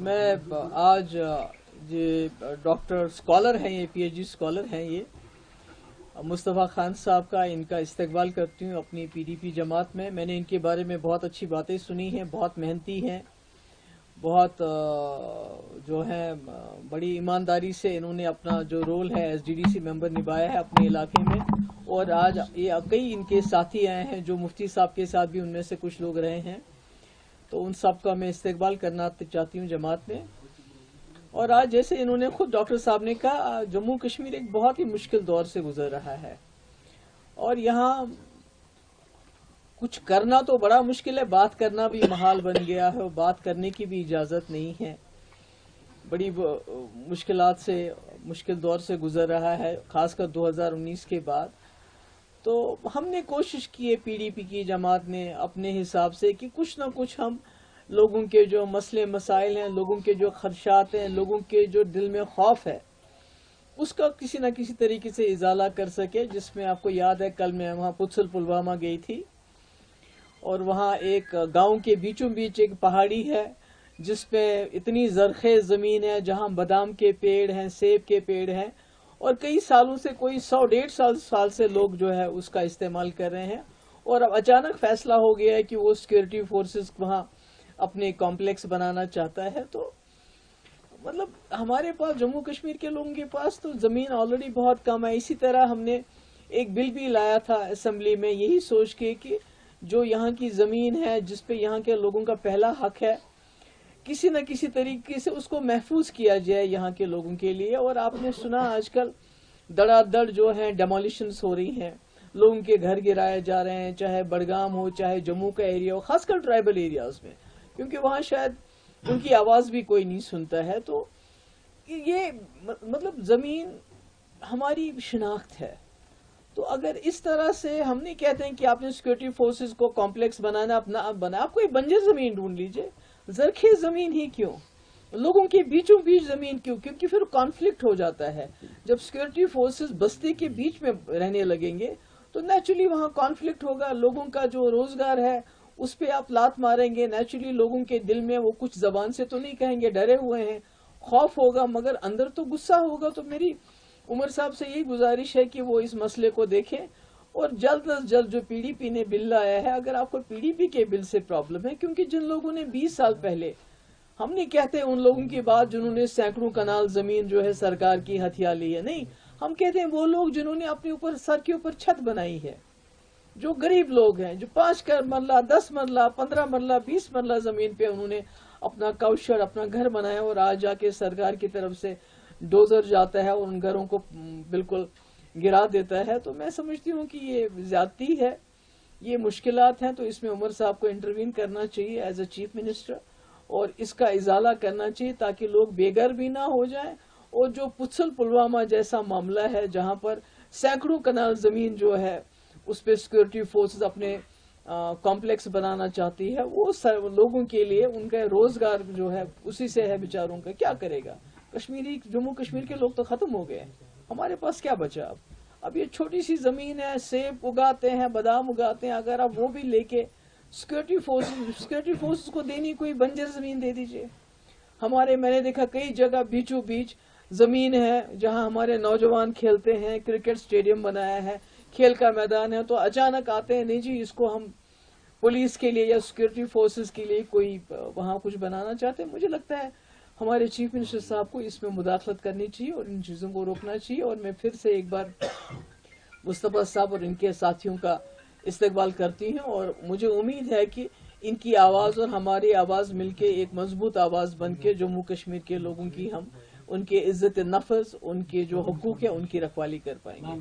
میں آج یہ ڈاکٹر اسکالر ہیں، یہ پی ایچ ڈی اسکالر ہیں، یہ مصطفیٰ خان صاحب کا ان کا استقبال کرتی ہوں اپنی پی ڈی پی جماعت میں. میں نے ان کے بارے میں بہت اچھی باتیں سنی ہیں. بہت محنتی ہیں، بہت جو ہیں بڑی ایمانداری سے انہوں نے اپنا جو رول ہے ایس ڈی ڈی سی ممبر نبھایا ہے اپنے علاقے میں. اور آج یہ کئی ان کے ساتھی آئے ہیں جو مفتی صاحب کے ساتھ بھی ان میں سے کچھ لوگ رہے ہیں، تو ان سب کا میں استقبال کرنا چاہتی ہوں جماعت میں. اور آج جیسے انہوں نے خود ڈاکٹر صاحب نے کہا، جموں کشمیر ایک بہت ہی مشکل دور سے گزر رہا ہے اور یہاں کچھ کرنا تو بڑا مشکل ہے، بات کرنا بھی محال بن گیا ہے اور بات کرنے کی بھی اجازت نہیں ہے. بڑی مشکلات سے مشکل دور سے گزر رہا ہے، خاص کر 2019 کے بعد. تو ہم نے کوشش کی ہے پی ڈی پی کی جماعت نے اپنے حساب سے کہ کچھ نہ کچھ ہم لوگوں کے جو مسئلے مسائل ہیں، لوگوں کے جو خدشات ہیں، لوگوں کے جو دل میں خوف ہے، اس کا کسی نہ کسی طریقے سے ازالہ کر سکے. جس میں آپ کو یاد ہے کل میں وہاں پتھل پلوامہ گئی تھی اور وہاں ایک گاؤں کے بیچوں بیچ ایک پہاڑی ہے جس پہ اتنی زرخیز زمین ہے جہاں بادام کے پیڑ ہیں، سیب کے پیڑ ہیں، اور کئی سالوں سے کوئی 100-150 سال سے لوگ جو ہے اس کا استعمال کر رہے ہیں. اور اب اچانک فیصلہ ہو گیا ہے کہ وہ سیکورٹی فورسز وہاں اپنے کمپلیکس بنانا چاہتا ہے. تو مطلب ہمارے پاس جموں کشمیر کے لوگوں کے پاس تو زمین آلریڈی بہت کم ہے. اسی طرح ہم نے ایک بل بھی لایا تھا اسمبلی میں یہی سوچ کے کہ جو یہاں کی زمین ہے جس پہ یہاں کے لوگوں کا پہلا حق ہے، کسی نہ کسی طریقے سے اس کو محفوظ کیا جائے یہاں کے لوگوں کے لیے. اور آپ نے سنا آج کل دڑا دڑ جو ہیں ڈیمولیشنز ہو رہی ہیں، لوگوں کے گھر گرائے جا رہے ہیں، چاہے بڑگام ہو چاہے جموں کا ایریا ہو، خاص کر ٹرائبل ایریاز میں، کیونکہ وہاں شاید ان کی آواز بھی کوئی نہیں سنتا ہے. تو یہ مطلب زمین ہماری شناخت ہے. تو اگر اس طرح سے ہم نہیں کہتے ہیں کہ آپ نے سیکورٹی فورسز کو کمپلیکس بنانا اپنا بنا، آپ کوئی بنجر زمین ڈھونڈ لیجئے. زرخیز زمین ہی کیوں، لوگوں کے بیچوں بیچ زمین کیوں؟ کیونکہ پھر کانفلکٹ ہو جاتا ہے. جب سیکورٹی فورسز بستی کے بیچ میں رہنے لگیں گے تو نیچرلی وہاں کانفلکٹ ہوگا. لوگوں کا جو روزگار ہے اس پہ آپ لات ماریں گے، نیچرلی لوگوں کے دل میں وہ کچھ زبان سے تو نہیں کہیں گے، ڈرے ہوئے ہیں، خوف ہوگا، مگر اندر تو غصہ ہوگا. تو میری عمر صاحب سے یہی گزارش ہے کہ وہ اس مسئلے کو دیکھیں اور جلد از جلد جو پی ڈی پی نے بل لایا ہے، اگر آپ کو پی ڈی پی کے بل سے پرابلم ہے، کیونکہ جن لوگوں نے 20 سال پہلے، ہم نہیں کہتے ان لوگوں کی بات جنہوں نے سینکڑوں کنال زمین جو ہے سرکار کی ہتھیا لی ہے، نہیں، ہم کہتے ہیں وہ لوگ جنہوں نے اپنے اوپر سر کے اوپر چھت بنائی ہے، جو غریب لوگ ہیں، جو 5 مرلہ 10 مرلہ 15 مرلہ 20 مرلہ زمین پہ انہوں نے اپنا کوشر اپنا گھر بنایا، اور آج جا کے سرکار کی طرف سے ڈوزر جاتا ہے اور ان گھروں کو بالکل گرا دیتا ہے. تو میں سمجھتی ہوں کہ یہ زیادتی ہے، یہ مشکلات ہیں. تو اس میں عمر صاحب کو انٹروین کرنا چاہیے ایز اے چیف منسٹر اور اس کا ازالہ کرنا چاہیے تاکہ لوگ بے گھر بھی نہ ہو جائیں. اور جو پتھل پلوامہ جیسا معاملہ ہے جہاں پر سینکڑوں کنال زمین جو ہے اس پہ سیکورٹی فورسز اپنے کمپلیکس بنانا چاہتی ہے، وہ لوگوں کے لیے ان کا روزگار جو ہے اسی سے ہے بیچاروں کا. کیا کرے گا جموں کشمیر کے لوگ تو ختم ہو گئے، ہمارے پاس کیا بچا اب یہ چھوٹی سی زمین ہے، سیب اگاتے ہیں، بادام اگاتے ہیں، اگر آپ وہ بھی لے کے سیکورٹی فورسز کو دینی کوئی بنجر زمین دے دیجئے. میں نے دیکھا کئی جگہ بیچوں بیچ زمین ہے جہاں ہمارے نوجوان کھیلتے ہیں، کرکٹ سٹیڈیم بنایا ہے، کھیل کا میدان ہے، تو اچانک آتے ہیں نہیں جی اس کو ہم پولیس کے لیے یا سیکورٹی فورسز کے لیے کوئی وہاں کچھ بنانا چاہتے ہیں. مجھے لگتا ہے ہمارے چیف منسٹر صاحب کو اس میں مداخلت کرنی چاہیے اور ان چیزوں کو روکنا چاہیے. اور میں پھر سے ایک بار مصطفیٰ صاحب اور ان کے ساتھیوں کا استقبال کرتی ہوں، اور مجھے امید ہے کہ ان کی آواز اور ہماری آواز مل کے ایک مضبوط آواز بن کے جموں کشمیر کے لوگوں کی ہم ان کے عزت نفس، ان کے جو حقوق ہیں ان کی رکھوالی کر پائیں گے.